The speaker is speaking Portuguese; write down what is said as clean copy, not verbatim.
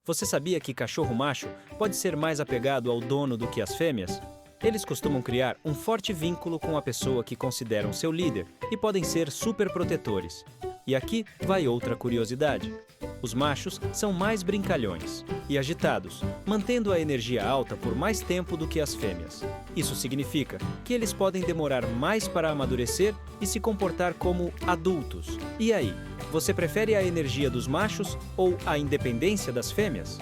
Você sabia que cachorro macho pode ser mais apegado ao dono do que as fêmeas? Eles costumam criar um forte vínculo com a pessoa que consideram seu líder e podem ser super protetores. E aqui vai outra curiosidade. Os machos são mais brincalhões e agitados, mantendo a energia alta por mais tempo do que as fêmeas. Isso significa que eles podem demorar mais para amadurecer e se comportar como adultos. E aí, você prefere a energia dos machos ou a independência das fêmeas?